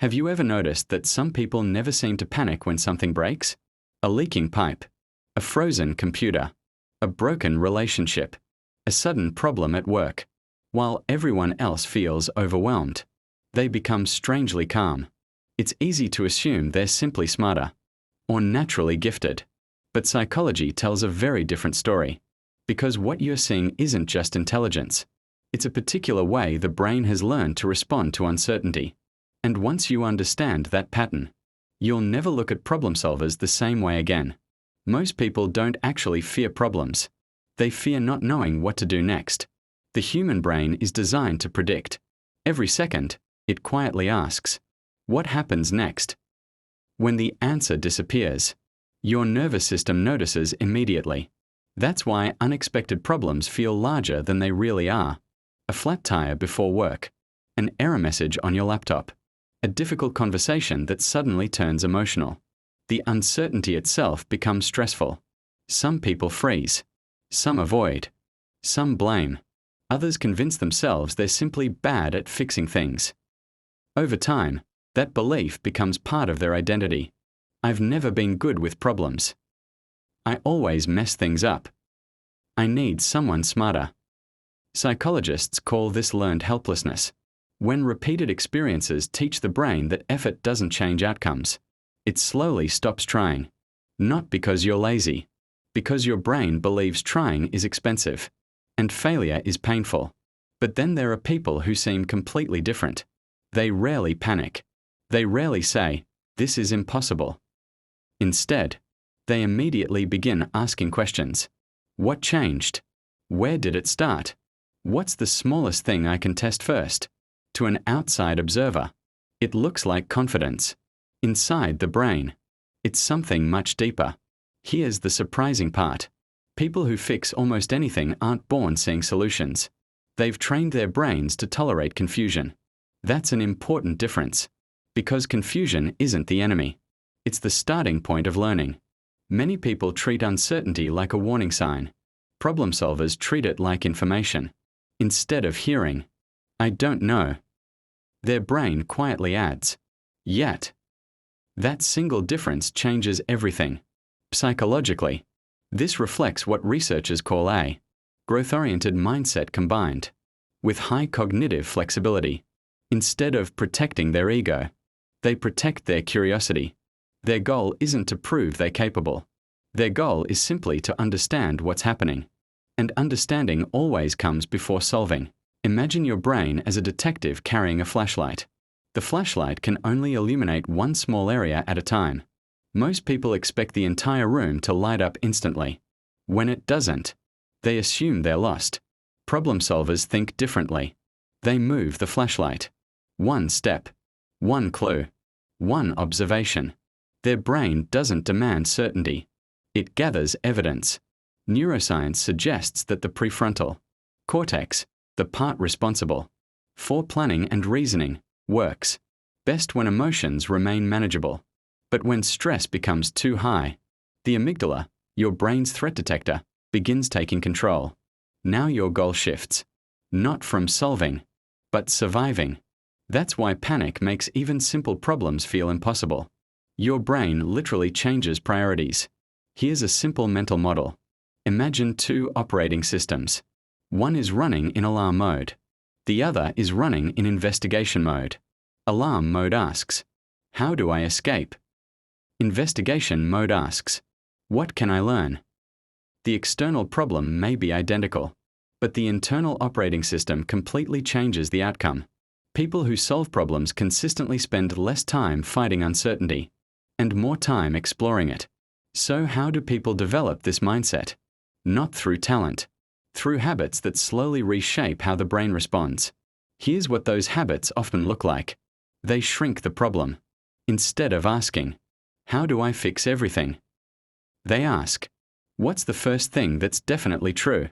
Have you ever noticed that some people never seem to panic when something breaks? A leaking pipe, a frozen computer, a broken relationship, a sudden problem at work. While everyone else feels overwhelmed, they become strangely calm. It's easy to assume they're simply smarter or naturally gifted. But psychology tells a very different story. Because what you're seeing isn't just intelligence. It's a particular way the brain has learned to respond to uncertainty. And once you understand that pattern, you'll never look at problem solvers the same way again. Most people don't actually fear problems. They fear not knowing what to do next. The human brain is designed to predict. Every second, it quietly asks, what happens next? When the answer disappears, your nervous system notices immediately. That's why unexpected problems feel larger than they really are. A flat tire before work, an error message on your laptop, a difficult conversation that suddenly turns emotional. The uncertainty itself becomes stressful. Some people freeze. Some avoid. Some blame. Others convince themselves they're simply bad at fixing things. Over time, that belief becomes part of their identity. I've never been good with problems. I always mess things up. I need someone smarter. Psychologists call this learned helplessness. When repeated experiences teach the brain that effort doesn't change outcomes, it slowly stops trying. Not because you're lazy, because your brain believes trying is expensive and failure is painful. But then there are people who seem completely different. They rarely panic. They rarely say, "This is impossible." Instead, they immediately begin asking questions. What changed? Where did it start? What's the smallest thing I can test first? To an outside observer, it looks like confidence. Inside the brain, it's something much deeper. Here's the surprising part. People who fix almost anything aren't born seeing solutions. They've trained their brains to tolerate confusion. That's an important difference. Because confusion isn't the enemy. It's the starting point of learning. Many people treat uncertainty like a warning sign. Problem solvers treat it like information. Instead of hearing, "I don't know," their brain quietly adds, "Yet." That single difference changes everything. Psychologically, this reflects what researchers call a growth-oriented mindset combined with high cognitive flexibility. Instead of protecting their ego, they protect their curiosity. Their goal isn't to prove they're capable. Their goal is simply to understand what's happening. And understanding always comes before solving. Imagine your brain as a detective carrying a flashlight. The flashlight can only illuminate one small area at a time. Most people expect the entire room to light up instantly. When it doesn't, they assume they're lost. Problem solvers think differently. They move the flashlight. One step, one clue, one observation. Their brain doesn't demand certainty. It gathers evidence. Neuroscience suggests that the prefrontal cortex, the part responsible for planning and reasoning, works best when emotions remain manageable. But when stress becomes too high, the amygdala, your brain's threat detector, begins taking control. Now your goal shifts. Not from solving, but surviving. That's why panic makes even simple problems feel impossible. Your brain literally changes priorities. Here's a simple mental model. Imagine two operating systems. One is running in alarm mode. The other is running in investigation mode. Alarm mode asks, "How do I escape?" Investigation mode asks, "What can I learn?" The external problem may be identical, but the internal operating system completely changes the outcome. People who solve problems consistently spend less time fighting uncertainty and more time exploring it. So how do people develop this mindset? Not through talent, through habits that slowly reshape how the brain responds. Here's what those habits often look like. They shrink the problem. Instead of asking, "How do I fix everything?" they ask, "What's the first thing that's definitely true?"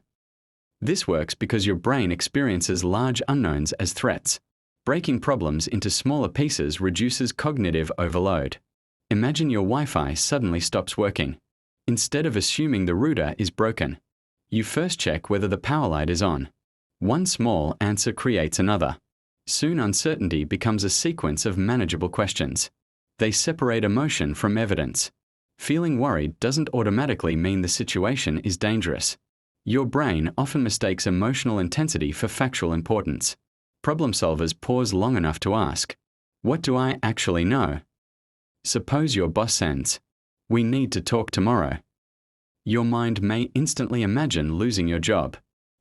This works because your brain experiences large unknowns as threats. Breaking problems into smaller pieces reduces cognitive overload. Imagine your Wi-Fi suddenly stops working. Instead of assuming the router is broken, you first check whether the power light is on. One small answer creates another. Soon uncertainty becomes a sequence of manageable questions. They separate emotion from evidence. Feeling worried doesn't automatically mean the situation is dangerous. Your brain often mistakes emotional intensity for factual importance. Problem solvers pause long enough to ask, "What do I actually know?" Suppose your boss sends, "We need to talk tomorrow." Your mind may instantly imagine losing your job,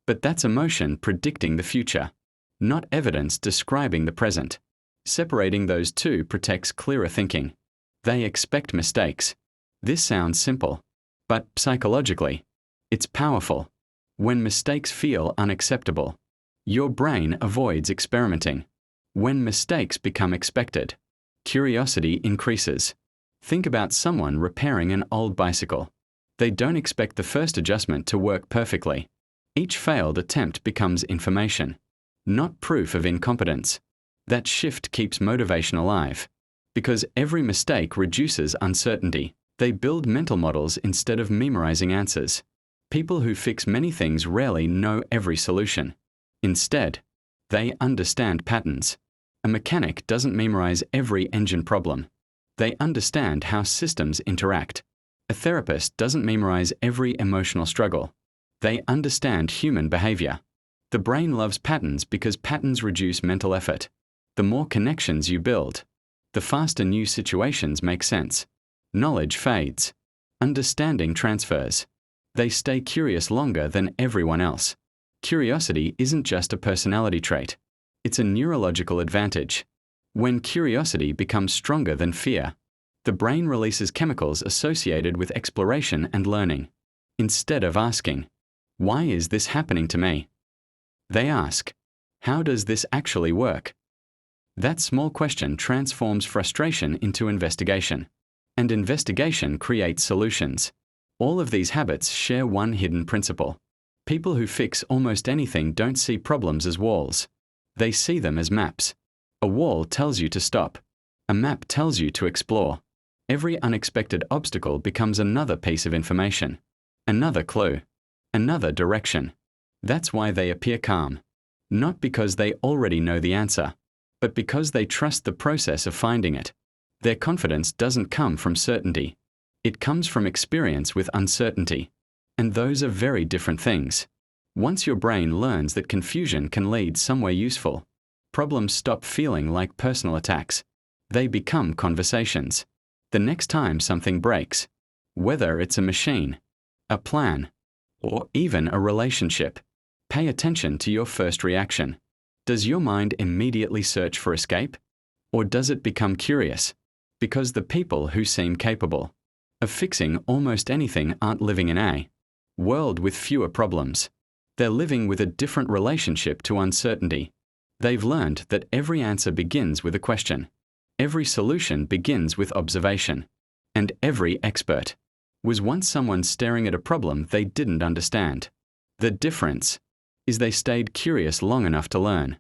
but that's emotion predicting the future, not evidence describing the present. Separating those two protects clearer thinking. They expect mistakes. This sounds simple, but psychologically, it's powerful. When mistakes feel unacceptable, your brain avoids experimenting. When mistakes become expected, curiosity increases. Think about someone repairing an old bicycle. They don't expect the first adjustment to work perfectly. Each failed attempt becomes information, not proof of incompetence. That shift keeps motivation alive. Because every mistake reduces uncertainty. They build mental models instead of memorizing answers. People who fix many things rarely know every solution. Instead, they understand patterns. A mechanic doesn't memorize every engine problem. They understand how systems interact. A therapist doesn't memorize every emotional struggle. They understand human behavior. The brain loves patterns because patterns reduce mental effort. The more connections you build, the faster new situations make sense. Knowledge fades. Understanding transfers. They stay curious longer than everyone else. Curiosity isn't just a personality trait. It's a neurological advantage. When curiosity becomes stronger than fear, the brain releases chemicals associated with exploration and learning. Instead of asking, "Why is this happening to me?" they ask, "How does this actually work?" That small question transforms frustration into investigation. And investigation creates solutions. All of these habits share one hidden principle. People who fix almost anything don't see problems as walls. They see them as maps. A wall tells you to stop. A map tells you to explore. Every unexpected obstacle becomes another piece of information, another clue, another direction. That's why they appear calm. Not because they already know the answer, but because they trust the process of finding it. Their confidence doesn't come from certainty. It comes from experience with uncertainty. And those are very different things. Once your brain learns that confusion can lead somewhere useful, problems stop feeling like personal attacks. They become conversations. The next time something breaks, whether it's a machine, a plan, or even a relationship, pay attention to your first reaction. Does your mind immediately search for escape? Or does it become curious? Because the people who seem capable of fixing almost anything aren't living in a world with fewer problems. They're living with a different relationship to uncertainty. They've learned that every answer begins with a question. Every solution begins with observation. And every expert was once someone staring at a problem they didn't understand. The difference is they stayed curious long enough to learn.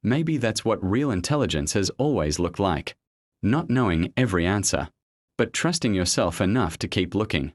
Maybe that's what real intelligence has always looked like. Not knowing every answer, but trusting yourself enough to keep looking.